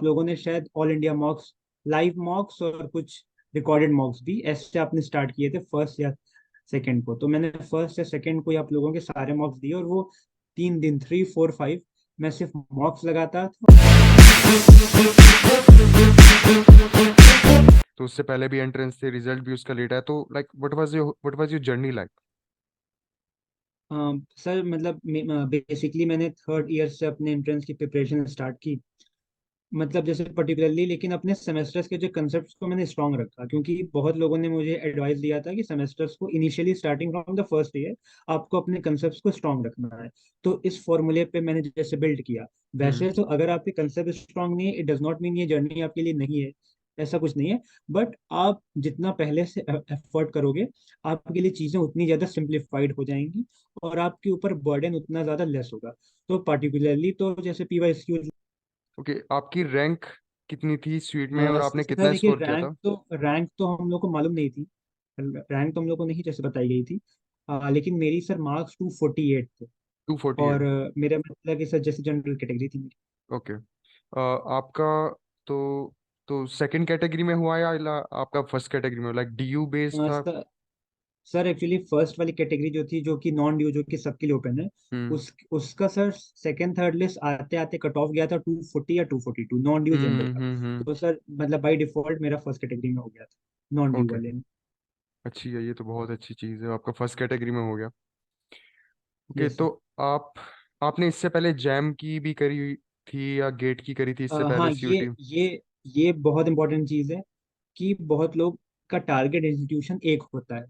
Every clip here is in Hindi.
लोगों ने शायद ऑल इंडिया मॉक्स, लाइव मॉक्स और कुछ रिकॉर्डेड मॉक्स भी ऐसे आपने स्टार्ट किए थे फर्स्ट या सेकंड को। तो मैंने फर्स्ट या सेकंड को ही आप लोगों के सारे मॉक्स दिए, और वो 3 दिन, 3 4 5 मैं सिर्फ मॉक्स लगाता था। तो उससे पहले भी एंट्रेंस थे, रिजल्ट भी उसका लेट है, तो like what was your journey like? Sir मतलब बेसिकली मैंने थर्ड ईयर से अपने एंट्रेंस की प्रिपरेशन स्टार्ट की। मतलब जैसे पर्टिकुलरली, लेकिन अपने सेमेस्टर्स के जो कंसेप्ट को मैंने स्ट्रॉन्ग रखा, क्योंकि बहुत लोगों ने मुझे एडवाइस दिया था कि सेमेस्टर्स को initially starting from the first year आपको अपने कंसेप्ट को स्ट्रॉन्ग रखना है। तो इस फॉर्मूले पे मैंने जैसे बिल्ड किया। हम्म। वैसे तो अगर आपके कंसेप्ट स्ट्रॉन्ग नहीं है, इट डज नॉट मीन ये जर्नी आपके लिए नहीं है, ऐसा कुछ नहीं है। बट आप जितना पहले से एफर्ट करोगे, आपके लिए चीजें उतनी ज्यादा सिंप्लीफाइड हो जाएंगी, और आपके ऊपर बर्डन उतना ज्यादा लेस होगा। तो पर्टिकुलरली तो जैसे पीवाईक्यू। ओके, आपकी रैंक कितनी थी स्वीट में और आपने सर कितना देखिए, स्कोर किया था? रैंक तो हम लोग को मालूम नहीं थी। रैंक तो हम लोग को नहीं जैसे बताई गई थी। लेकिन मेरी सर मार्क्स 248 थे। 248? और मेरा मतलब कि सर जैसे जनरल कैटेगरी थी मेरी। ओके। आपका तो तो सेकंड कैटेगरी में हुआ या आपका फर्स्ट कैटेगरी में, लाइक डीयू बेस्ड था? सर सर एक्चुअली फर्स्ट वाली कैटेगरी जो थी, जो कि नॉन ड्यू, जो कि सबके लिए ओपन है, हम्म उसका सर सेकंड थर्ड लिस्ट आते आते कट ऑफ गया था 240 या 242, नॉन ड्यू जनरल का। हम्म। तो सर मतलब बाय डिफॉल्ट मेरा फर्स्ट कैटेगरी में हो गया था, नॉन ड्यू ओके, वाले में। अच्छी है, ये तो बहुत अच्छी चीज़ है, आपका फर्स्ट कैटेगरी में हो गया। ओके, यस तो सर। आप आपने इससे पहले जैम की भी करी हुई थी या गेट की करी थी इससे पहले हाँ, सीयूटी? ये बहुत इंपॉर्टेंट चीज है कि बहुत लोग का टारगेट इंस्टीट्यूशन एक होता है,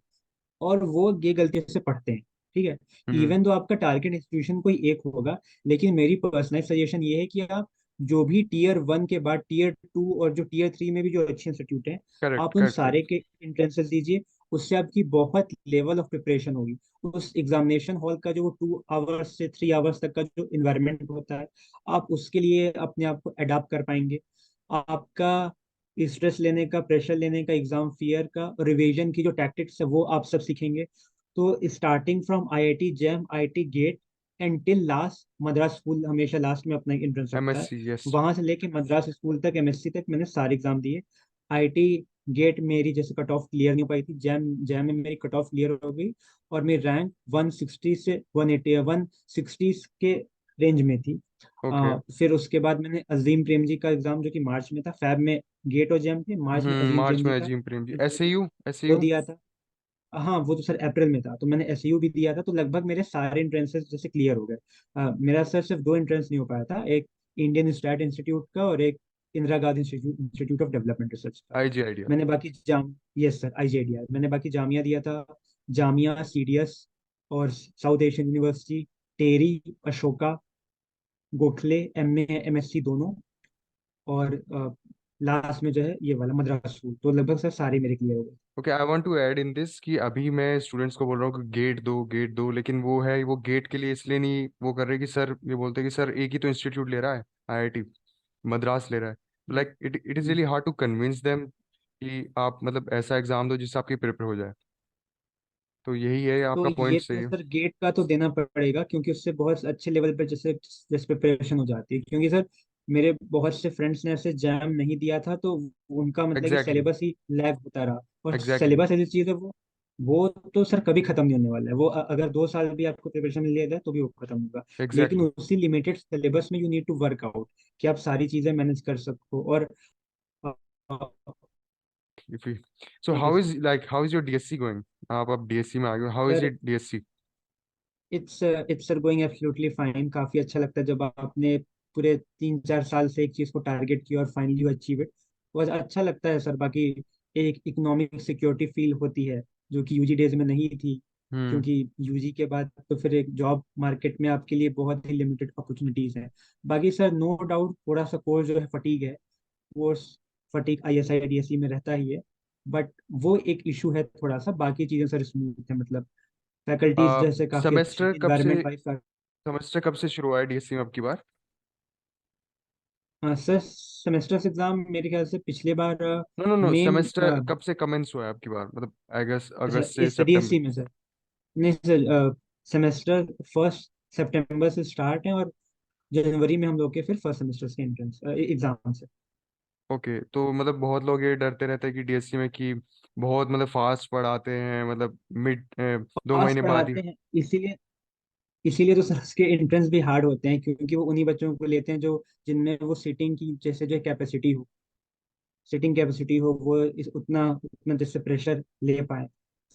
और वो ये गलती से पढ़ते हैं। ठीक है। हम्म। इवन तो आपका टारगेट इंस्टीट्यूशन कोई एक होगा, लेकिन मेरी पर्सनल सजेशन ये है कि आप जो भी टीयर 1 के बाद टीयर 2 और जो टीयर 3 में भी जो अच्छे इंस्टीट्यूट हैं, करेक्ट आप उन करेक्ट सारे करेक्ट। के एंट्रेंसेस दीजिए। उससे आपकी बहुत लेवल ऑफ प्रिपरेशन होगी। उस एग्जामिनेशन हॉल का जो 2 आवर्स से 3 आवर्स तक का जो इन्वायरमेंट होता है, आप उसके लिए अपने आप को अडाप्ट कर पाएंगे। आपका स्ट्रेस लेने का, प्रेशर लेने का, एग्जाम फियर का, रिवीजन की जो टैक्टिक्स है, वो आप सब सीखेंगे। तो starting from IIT JAM, IIT GATE and till last Madras school, हमेशा लास्ट में अपना एंट्रेंस होता है। MSc, yes. वहां से लेके मद्रास स्कूल तक, एमएससी तक, मैंने सारे एग्जाम दिए। आईआईटी गेट मेरी जैसे कट ऑफ क्लियर नहीं हो पाई थी, जैम जैम में मेरी कट ऑफ क्लियर हो गई, और मेरी रैंक 160 से 180, 160 के रेंज में थी। ओके। फिर उसके बाद मैंने अजीम प्रेम जी का एग्जाम, जो कि मार्च में था, फैब में गेट और जैम थे, मार्च में अजीम मार्च प्रेम में जी का अजीम प्रेम जी, एसयू था, एसएयू वो एसएयू। दिया था। हाँ, वो तो सर अप्रैल में था, तो मैंने एसयू भी दिया था। तो लगभग मेरे सारे इंट्रेंसेस जैसे क्लियर हो गए। मेरा सर सिर्फ दो इंट्रेंस नहीं हो पाया था, एक इंडियन स्टैट इंस्टीट्यूट का और एक Indira Gandhi institute institute of development research का। IG idea. मैंने बाकी जाम यस सर, आईजीआईडीआर, मैंने बाकी जामिया दिया था, जामिया, सीडीएस और साउथ एशियन यूनिवर्सिटी, टेरी, अशोका, गोखले, एमए एमएससी दोनों, और लास्ट में जो है ये वाला मद्रास स्कूल। तो लगभग सर सारे मेरे क्लियर हो गए। Okay, I want to add in this कि अभी मैं स्टूडेंट्स को बोल रहा हूँ कि गेट दो, लेकिन वो है वो गेट के लिए इसलिए नहीं वो कर रहे कि सर ये बोलते हैं कि सर एक ही तो इंस्टीट्यूट ले रहा है, आईआईटी मद्रास ले रहा है। Like it is really hard to convince them कि आप मतलब ऐसा एग्जाम दो जिससे आपकी प्रिपेयर हो जाए। तो यही है, तो आपका ये पॉइंट तो सही है। सर गेट का तो देना पड़ेगा, क्योंकि उससे बहुत अच्छे लेवल पर जैसे जैसे प्रिपरेशन हो जाती है। क्योंकि सर मेरे बहुत से फ्रेंड्स ने ऐसे जैम नहीं दिया था, तो उनका मतलब कि एग्जैक्टली सिलेबस ही लैग होता रहा। और एग्जैक्टली। सिलेबस ऐसी चीज है, वो तो सर कभी खत्म नहीं होने वाला है। वो अगर 2 साल भी आपको प्रिपरेशन में लिया जाए तो भी वो खत्म होगा। लेकिन एग्जैक्टली। उसी लिमिटेड सिलेबस में you need to work out कि आप सारी चीजें मैनेज कर सको। और अ, अ, इफ यू सो ठीक है how is your DSC going? आप डीएससी में आ गए, how is sir. It DSC? It's sir going absolutely fine. काफी अच्छा लगता है जब आपने पूरे 3 4 साल से एक चीज को टारगेट किया और फाइनली अचीव इट। बहुत अच्छा लगता है सर। बाकी एक इकोनॉमिक सिक्योरिटी फील होती है, जो कि यूजी डेज में नहीं थी। हम्म। क्योंकि यूजी के बाद तो फिर एक जॉब मार्केट में आपके लिए बहुत ही लिमिटेड अपॉर्चुनिटीज हैं। बाकी सर नो डाउट थोड़ा सा कोर्स जो है फटीग है, कोर्स फटीग आईएसआई डीएसई में रहता ही है। बट वो एक इशू है थोड़ा सा, बाकी चीजें सर स्मूथ है। मतलब फैकल्टीज जैसे काफी अच्छी सेमेस्टर है, कब से इन्वायरमेंट वाइज। सेमेस्टर कब से शुरू हुआ है डीएससी में अब की बार? हाँ सर, सेमेस्टर्स एग्जाम मेरे ख्याल से पिछले बार नो नो नो, मई सेमेस्टर कब से कमेंस हुआ है अब की बार, मतलब अगस्त अच्छा अगस्त से इस सितंबर? डीएससी में सर, नहीं सर, सेमेस्टर फर्स्ट सितंबर से स्टार्ट है, और जनवरी में हम लोग के फिर फर्स्ट सेमेस्टर के एंट्रेंस एग्जाम से। ओके, तो मतलब बहुत लोग ये डरते रहते हैं कि डीएससी में कि बहुत मतलब फास्ट पढ़ाते हैं, मतलब मिड दो पास महीने बाद ही। पढ़ाते हैं, इसीलिए इसीलिए तो सर उसके एंट्रेंस भी हार्ड होते हैं, क्योंकि वो उन्हीं बच्चों को लेते हैं जो जिनमें वो सीटिंग की जैसे जो कैपेसिटी हो, सिटिंग कैपेसिटी हो, वो इस उतना उतना जैसे प्रेशर ले पाए।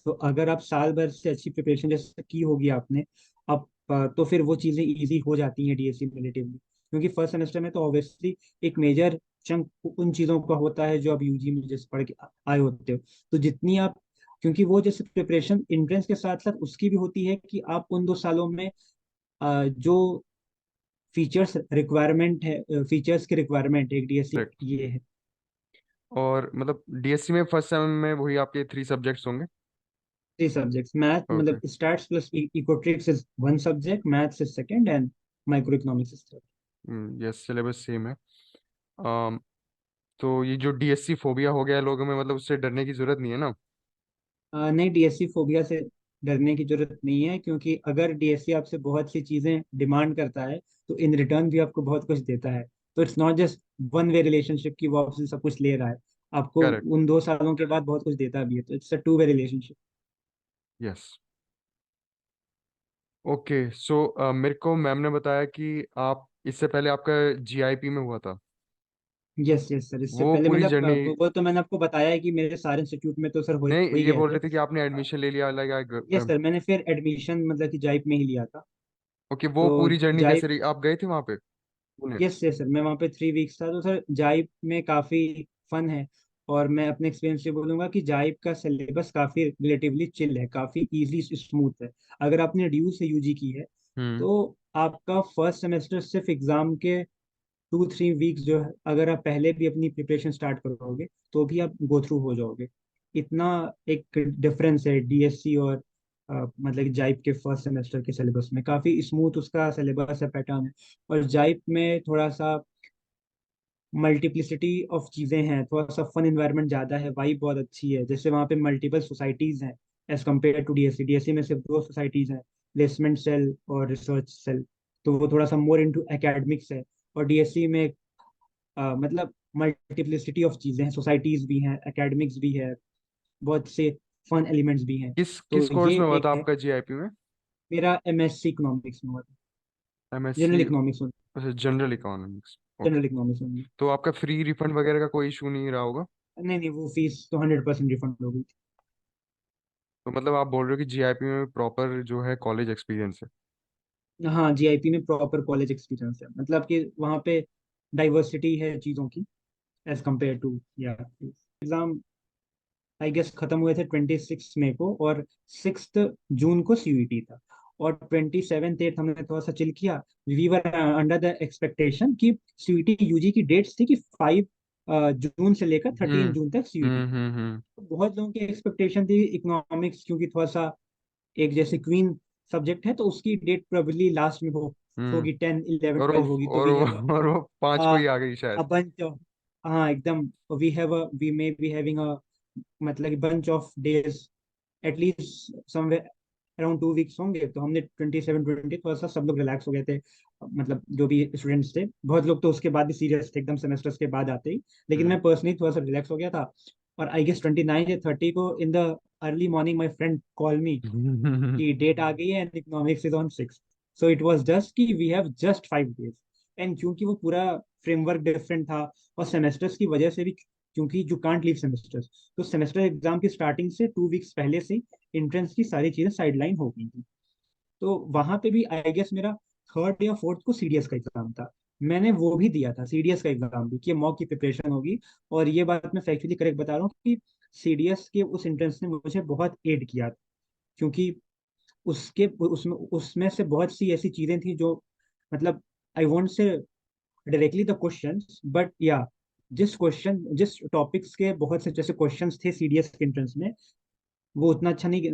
तो अगर आप साल भर से अच्छी प्रिपरेशन जैसे की होगी आपने, अब तो फिर वो चीज़ें इजी हो जाती हैं डीएससी में रिलेटिवली, क्योंकि फर्स्ट सेमेस्टर में तो ऑब्वियसली एक मेजर चंक उन चीज़ों का होता है जो आप यूजी में जैसे पढ़ के आए होते हो। तो जितनी आप, क्योंकि वो जैसे प्रिपरेशन एंट्रेंस के साथ साथ उसकी भी होती है कि आप उन 2 सालों में जो फीचर्स रिक्वायरमेंट है, फीचर्स की रिक्वायरमेंट एक डीएससी करेक्ट। ये है। और मतलब डीएससी में फर्स्ट सेम में वही आपके 3 सब्जेक्ट्स होंगे? 3 सब्जेक्ट्स, मैथ ओके। मतलब stats plus econometrics is one subject, maths is second, and micro economics is third. Yes, syllabus same है। um, तो ये जो डीएससी फोबिया हो गया है लोगों में, मतलब उससे डरने की जरूरत नहीं है ना? नहीं, डीएससी फोबिया से डरने की जरूरत नहीं है, क्योंकि अगर डीएससी आपसे बहुत सी चीजें डिमांड करता है तो इन रिटर्न भी आपको बहुत कुछ देता है। तो it's not just one way relationship की वो आपसे सब कुछ ले रहा है, आपको करेक्ट। उन 2 सालों के बाद बहुत कुछ देता भी है, तो it's a two way relationship. Yes. Okay, so मेरे को मैम ने बताया कि आप इससे पहले आपका जीआईपी में हुआ था। यस यस सर, इससे वो पहले पूरी मतलब जर्नी। वो तो मैंने आपको बताया है कि मेरे सारे इंस्टीट्यूट में तो सर हो नहीं, ही ये गए बोल थे। रहे थे कि आपने एडमिशन ले लिया यस लाइक। सर, मैंने फिर एडमिशन मतलब कि जाइप में ही लिया था। ओके, वो तो पूरी जर्नी कैसे जाइप, रही? आप गए थे वहां पे पुणे? यस यस सर, मैं वहाँ पे 3 वीक्स था, तो सर जाइप में काफ़ी फन है। और मैं अपने एक्सपीरियंस से बोलूंगा कि जाइप का सिलेबस काफ़ी रिलेटिवली चिल है, काफ़ी इजी स्मूथ है। अगर आपने ड्यू से यूजी की है हम्म। तो आपका फर्स्ट सेमेस्टर सिर्फ एग्जाम के 2-3 वीक्स जो है, अगर आप पहले भी अपनी प्रिपरेशन स्टार्ट करोगे तो भी आप गो थ्रू हो जाओगे। इतना एक डिफरेंस है डीएससी और मतलब कि जाइप के फर्स्ट सेमेस्टर के सिलेबस में, काफ़ी स्मूथ उसका सिलेबस है, पैटर्न है। और जाइप में थोड़ा सा मल्टीप्लिसिटी ऑफ चीजें हैं, थोड़ा सा फन इन्वायरमेंट ज्यादा है, वाइब बहुत अच्छी है, जैसे वहाँ पे मल्टीपल सोसाइटीज हैं as compared to DSC. DSC में सिर्फ 2 सोसाइटीज हैं, प्लेसमेंट सेल और रिसर्च सेल, तो वो थोड़ा सा मोर इनटू एकेडमिक्स है। और डीएससी में मतलब मल्टीप्लिसिटी ऑफ चीजें हैं, सोसाइटीज भी हैं, एकेडमिक्स भी है, बहुत से फन एलिमेंट्स भी हैं। किस तो किस कोर्स ये में हुआ था एक है। आपका जीआईपी में? मेरा एमएससी इकोनॉमिक्स में हुआ था। General MSc. इकोनॉमिक्स में। अच्छा, general economics. Okay. General economics में। तो आपका फ्री रिफंड वगैरह का कोई इशू नहीं रहा होगा? नहीं नहीं, वो फीस तो 100% रिफंड हो गई थी। तो मतलब आप बोल रहे हो कि जीआईपी में प्रॉपर जो है कॉलेज एक्सपीरियंस है? हाँ, जीआईपी में प्रॉपर कॉलेज एक्सपीरियंस है, मतलब कि वहाँ पे डाइवर्सिटी है चीज़ों की एज कम्पेयर टू, या एग्जाम आई गेस खत्म हुए थे 26 मई को, और 6 जून को सीयूईटी था। और 27 8 हमने थोड़ा सा चिल किया। We were under the expectation कि सीयूईटी यूजी की डेट्स थी कि 5 जून से लेकर हम्म 13 जून तक सीयूईटी। हम्म। बहुत लोगों की एक्सपेक्टेशन थी इकोनॉमिक्स, क्योंकि थोड़ा सा एक जैसे क्वीन सब्जेक्ट है, तो उसकी डेट प्रोबेबली लास्ट में हो हम्म। होगी, 10 11 12 होगी, तो और वी वो हैव और वो 5 को ही आ गई अ शायद। बंच ऑफ, हाँ एकदम, we may be having a मतलब bunch of days, at least somewhere around 2 weeks होंगे। तो हमने 27 20 थोड़ा सा सब लोग रिलैक्स हो गए थे, मतलब जो भी स्टूडेंट्स थे। बहुत लोग तो उसके बाद भी सीरियस थे एकदम सेमेस्टर्स के बाद आते ही, लेकिन हम्म। मैं पर्सनली थोड़ा सा रिलैक्स हो गया था। और आई गेस 29 या 30 को in the early morning my friend call me कि डेट आ गई है and economics is on 6। So it was just कि we have just 5 days. And क्योंकि वो पूरा फ्रेमवर्क डिफरेंट था, और सेमेस्टर्स की वजह से भी, क्योंकि यू कांट लीव सेमेस्टर्स, तो सेमेस्टर एग्जाम की स्टार्टिंग से 2 वीक्स पहले से एंट्रेंस की सारी चीजें साइडलाइन हो गई थी। तो वहां पे भी आई गेस मेरा थर्ड या फोर्थ को सीडीएस का एग्जाम था। मैंने वो भी दिया था सीडीएस का एग्जाम भी, कि मॉक की प्रिपरेशन होगी। और ये बात मैं फैक्चुअली करेक्ट बता रहा हूँ कि सीडीएस के उस एंट्रेंस ने मुझे बहुत एड किया, क्योंकि उसके उसमें उसमें से बहुत सी ऐसी चीजें थी जो, मतलब I won't say directly the questions, but या जिस टॉपिक्स के बहुत से जैसे क्वेश्चंस थे सीडीएस के एंट्रेंस में, वो उतना अच्छा नहीं,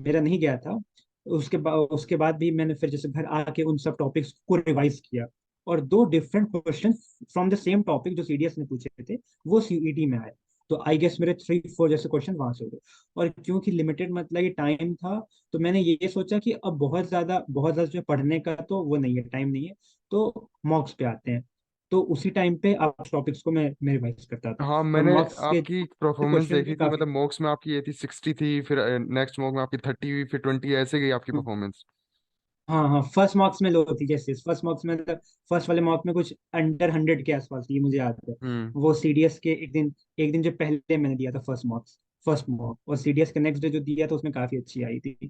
मेरा नहीं गया था। उसके बाद भी मैंने फिर जैसे घर आके उन सब टॉपिक्स को रिवाइज किया, और 2 different question from the same topic जो सीडीएस ने पूछे थे वो सीईटी में आए। तो आई गेस मेरे 3 4 जैसे क्वेश्चन वहां से हो गए। और क्योंकि लिमिटेड मतलब ये टाइम था, तो मैंने ये सोचा कि अब बहुत ज्यादा जो पढ़ने का तो वो नहीं है, टाइम नहीं है। तो मॉक्स पे आते हैं। तो उसी टाइम पे आप टॉपिक्स को मैं रिवाइज करता था। हाँ, और मैंने मॉक्स के आपकी परफॉर्मेंस क्वेश्चन भी देखी थी, काफी। मतलब मॉक्स में आपकी ये थी 60 थी, फिर नेक्स्ट मॉक में आपकी 30 हुई, फिर 20, ऐसे गई आपकी परफॉर्मेंस। हाँ हाँ, फर्स्ट मार्क्स में लो थी, जैसे फर्स्ट मार्क्स में फर्स्ट वाले मार्क में कुछ अंडर 100 के आसपास थी, ये मुझे याद है। हम्म। वो सीडीएस के एक दिन जो पहले मैंने दिया था फर्स्ट मार्क, और सीडीएस के नेक्स्ट डे जो दिया था उसमें काफी अच्छी आई थी।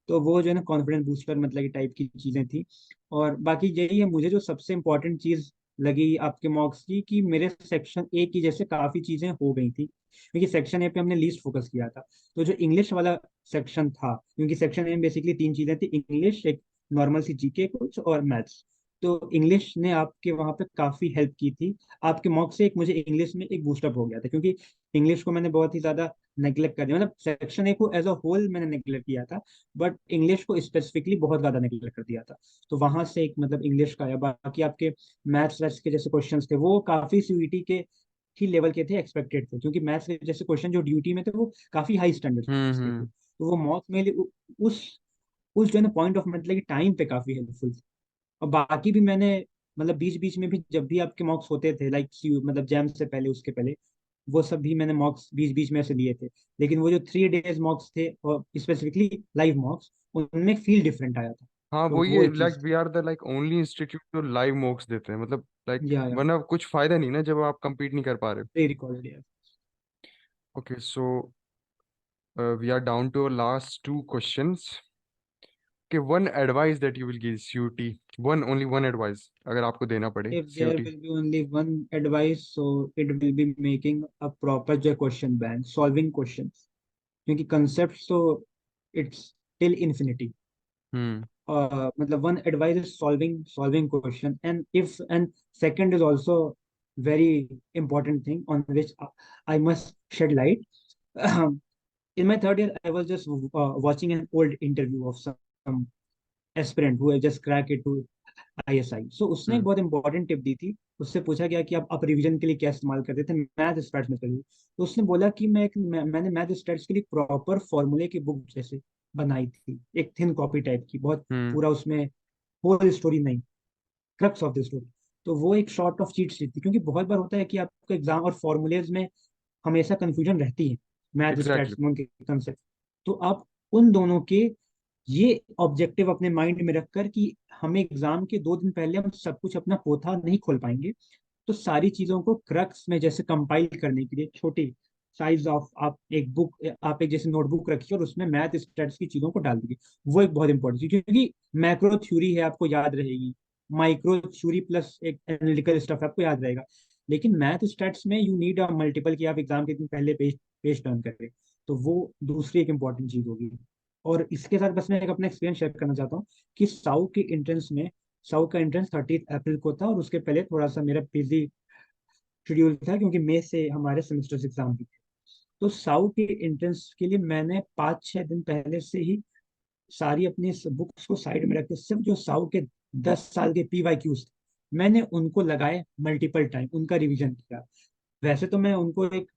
तो वो जो है ना कॉन्फिडेंस बूस्टर मतलब की टाइप की चीजें थी। और बाकी यही है, मुझे जो सबसे इम्पोर्टेंट चीज लगी आपके मॉक्स की, कि मेरे सेक्शन ए की जैसे काफी चीजें हो गई थी, क्योंकि सेक्शन ए पे हमने लीस्ट फोकस किया था। तो जो इंग्लिश वाला सेक्शन था, क्योंकि सेक्शन ए में बेसिकली तीन चीजें थी, इंग्लिश, नॉर्मल सी जीके कुछ, और मैथ्स। तो इंग्लिश ने आपके वहां पे काफी हेल्प की थी। आपके मॉक से एक मुझे इंग्लिश में एक बूस्टअप हो गया था, क्योंकि इंग्लिश को मैंने बहुत ही ज्यादा नेग्लेक्ट कर दिया, मतलब सेक्शन ए को एज अ होल मैंने नेग्लेक्ट किया था, बट इंग्लिश को स्पेसिफिकली बहुत ज्यादा नेग्लेक्ट कर दिया था। तो वहां से एक मतलब इंग्लिश का आया। बाकी आपके मैथ्स वैथ्स के जैसे क्वेश्चंस थे वो काफी सीयूईटी के ही लेवल के थे, एक्सपेक्टेड थे, क्योंकि मैथ्स के जैसे क्वेश्चन जो ड्यूटी में थे वो काफी हाई स्टैंडर्ड के थे। हम्म। तो वो मॉक में उस उस जो है ना पॉइंट ऑफ मतलब कि टाइम पे काफी हेल्पफुल थी। और बाकी भी मैंने मतलब बीच बीच में भी जब भी आपके मॉक्स होते थे, लाइक मतलब जैम से पहले उसके पहले, वो सब भी मैंने मॉक्स बीच बीच में से लिए थे। लेकिन वो जो 3 डेज मॉक्स थे, और स्पेसिफिकली लाइव मॉक्स, उनमें फील डिफरेंट आया था। हाँ, तो वही वो है, एक लाइक चीज we are the like only institute जो लाइव मॉक्स देते हैं, मतलब लाइक थी। या वरना कुछ फायदा नहीं ना जब आप compete नहीं कर पा रहे। प्री रिकॉर्डेड या। Okay, so we are down to last two questions. कि one advice that you will give CUT, one only one advice अगर आपको देना पड़े If there CUT. will be only one advice, so it will be making a proper जो question bank, solving questions, क्योंकि concepts तो it's till infinity. हम्म। मतलब one advice is solving question, and second is also very important thing on which I must shed light. In my third year, I was just watching an old interview of some aspirant who had just cracked it to ISI. So उसने एक हम्म। बहुत इंपॉर्टेंट टिप दी थी। उससे पूछा गया कि आप रिवीजन के लिए क्या इस्तेमाल करते थे, मैथ स्टैट्स में करिए। तो उसने बोला कि मैंने मैथ स्टैट्स के लिए प्रॉपर फॉर्मूले की बुक जैसे बनाई थी, एक थिन कॉपी टाइप की, बहुत हम्म। पूरा उसमें होल स्टोरी नहीं, क्रक्स ऑफ द स्टोरी। तो वो एक शॉर्ट ऑफ चीट शीट थी, क्योंकि बहुत बार होता है कि आपका एग्जाम और फॉर्मूलेज में हमेशा कंफ्यूजन रहती है, मैथ एग्जैक्टली। स्टैट्स में उनके कंसेप्ट। तो आप उन दोनों के ये ऑब्जेक्टिव अपने माइंड में रखकर कि हमें एग्जाम के 2 दिन पहले हम सब कुछ अपना पोथा नहीं खोल पाएंगे, तो सारी चीजों को क्रक्स में जैसे कंपाइल करने के लिए छोटी साइज ऑफ आप एक बुक, आप एक जैसे नोटबुक रखिए और उसमें मैथ स्टैट्स की चीजों को डाल दीजिए। वो एक बहुत इंपॉर्टेंट चीज, क्योंकि मैक्रो थ्योरी है आपको याद रहेगी, माइक्रो थ्योरी प्लस एक एनालिटिकल स्टफ आपको याद रहेगा, लेकिन मैथ स्टैट्स में यू नीड अ मल्टीपल कि आप एग्जाम के दिन पहले पेज पेज टर्न करें। तो वो दूसरी एक इंपॉर्टेंट चीज होगी। और इसके साथ बस मैं एक अपना एक्सपीरियंस शेयर करना चाहता हूँ कि साउ का एंट्रेंस 30 अप्रैल को था, और उसके पहले थोड़ा सा मेरा बिजी शेड्यूल था, क्योंकि मई से हमारे सेमेस्टर एग्जाम भी थे। तो साउ के एंट्रेंस के लिए मैंने 5-6 दिन पहले से ही सारी अपनी बुक्स को साइड में रख के सिर्फ जो साउ के 10 साल के PYQs थे, मैंने उनको लगाए मल्टीपल टाइम, उनका रिवीजन किया। वैसे तो मैं उनको एक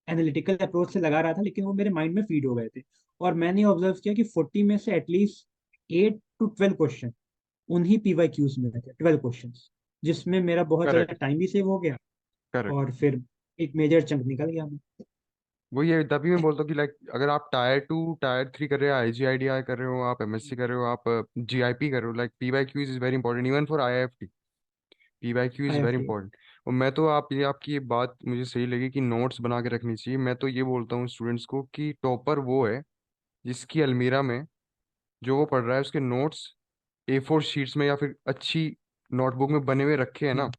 एनालिटिकल अप्रोच से लगा रहा था, लेकिन वो मेरे माइंड में फीड हो गए थे। और मैंने ऑब्जर्व किया कि 40 में से एटलीस्ट 8 to 12 क्वेश्चन उन्हीं PYQs में थे, 12 क्वेश्चन, जिसमें मेरा बहुत ज्यादा करेक्ट। टाइम भी सेव हो गया, करेक्ट। और फिर एक मेजर चंक निकल गया। वही है, तभी मैं बोलता हूँ कि लाइक अगर आप टायर 2 टायर 3 कर रहे हो, IGIDI कर रहे हो, आप MSc कर रहे हो, आप GIP कर रहे हो, like PYQ is very important even for IIFT। PYQ is I F very T. Important. और मैं तो आपकी ये बात मुझे सही लगी कि नोट्स बना के रखनी चाहिए। मैं तो ये बोलता हूँ स्टूडेंट्स को कि टॉपर वो है जिसकी अलमीरा में जो वो पढ़ रहा है उसके नोट्स A4 शीट्स में या फिर अच्छी नोटबुक में बने हुए रखे हैं ना,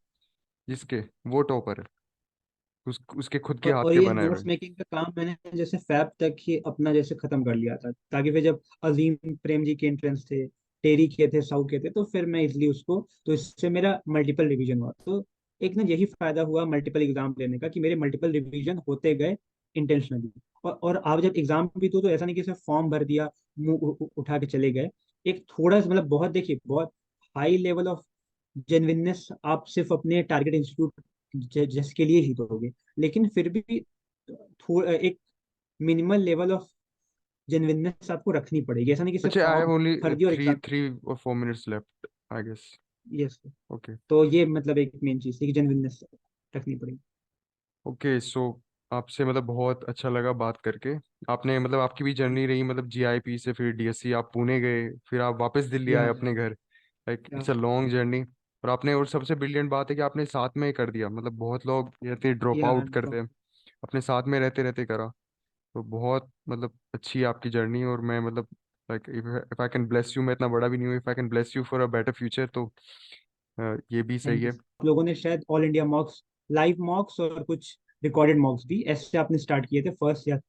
जिसके वो टॉपर है, उसके खुद के हाथ और के ये बनाए हुए। नोट्स मेकिंग का काम मैंने जैसे फैब तक ही अपना जैसे खत्म कर लिया था, ताकि फिर जब अजीम प्रेम जी के एंट्रेंस थे, टेरी के थे, साउ के थे, तो फिर मैं इजली उसको, तो इससे मेरा मल्टीपल रिवीजन हुआ। तो एक ना यही फायदा हुआ मल्टीपल एग्जाम लेने का, कि मेरे मल्टीपल रिवीजन होते गए इंटेंशनली। और आप जब एग्जाम भी दो तो ऐसा नहीं कि सिर्फ फॉर्म भर दिया, मुंह उठा के चले गए। एक थोड़ा सा मतलब बहुत देखिए, बहुत हाई लेवल ऑफ जेन्युइननेस आप सिर्फ अपने टारगेट इंस्टीट्यूट जैसे के लिए ही दोगे, लेकिन फिर भी थोड़ा एक मिनिमल लेवल ऑफ जेन्युइननेस आपको रखनी पड़ेगी। ऐसा नहीं कि सिर्फ अच्छा, आई हैव फॉर्म ओनली भर दिया और थ्री एग्जाम। थ्री और 4 minutes left I guess. Yes. Okay. तो ये मतलब एक मेन चीज थी कि जेन्युइननेस रखनी पड़ेगी। ओके सो आपसे मतलब बहुत अच्छा लगा बात करके। आपने मतलब आपकी भी जर्नी रही, मतलब जीआईपी से फिर डीएससी, आप पुणे गए, फिर आप वापस दिल्ली आए या अपने घर। लाइक या इट्स अ लॉन्ग जर्नी। और आपने, और सबसे ब्रिलियंट बात है कि आपने साथ में ही कर दिया, मतलब बहुत लोग रहते ड्रॉप या आउट करते हैं, अपने साथ में रहते रहते करा। तो बहुत मतलब अच्छी है आपकी जर्नी। और मैं मतलब like if I can bless you, मैं इतना बड़ा भी नहीं हूँ, if I can bless you for a better future, तो ये भी सही थैंक यू। है। आप लोगों ने शायद ऑल इंडिया मॉक्स, लाइव मॉक्स और कुछ रिकॉर्डेड मॉक्स भी ऐसे आपने स्टार्ट किए थे फर्स्ट या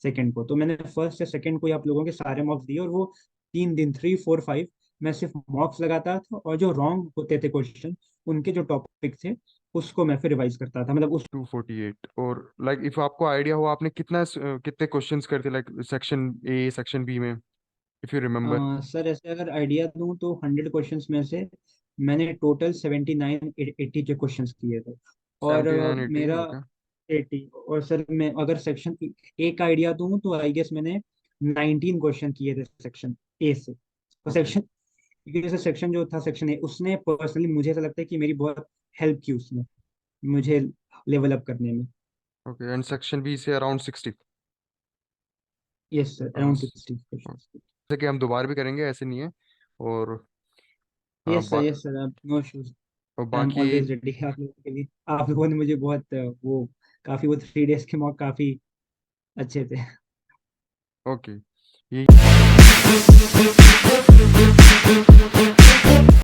सेकंड को। तो मैंने फर्स्ट या सेकंड को ही आप लोगों के सारे मॉक्स दिए, और वो 3 दिन, 3 4 5 मैं सिर्फ मॉक्स लगाता था, और जो रॉन्ग होते थे क्वेश्चन, उनके जो टॉपिक थे उसको मैं फिर रिवाइज करता था, मतलब उस 248। और लाइक इफ आपको आइडिया हो, आपने कितने क्वेश्चंस करते, like section A section B में, इफ यू रिमेम्बर। सर ऐसे अगर आइडिया दूं तो 100 क्वेश्चंस में से मैंने टोटल 79 80 के क्वेश्चंस किए थे। और 79 80, मेरा ओके। 80। और सर मैं अगर सेक्शन ए का आइडिया दूं तो आई गेस मैंने 19 क्वेश्चन किए थे सेक्शन ए से। और ओके। सेक्शन, क्योंकि जैसे सेक्शन जो था सेक्शन ए, उसने पर्सनली मुझे ऐसा लगता है कि मेरी बहुत हेल्प की उसने, मुझे लेवल अप करने में। ओके एंड सेक्शन बी से around 60। Yes sir, around 60 question. जैसे कि हम दोबारा भी करेंगे, ऐसे नहीं है। और अ, यस सर, बा, यस सर, नो इश्यूज। और आई एम बाकी। ऑलवेज रेडी आप लोगों के लिए। आप लोगों ने मुझे बहुत वो काफी, वो 3 डेज के मॉक काफी अच्छे थे। ओके। ये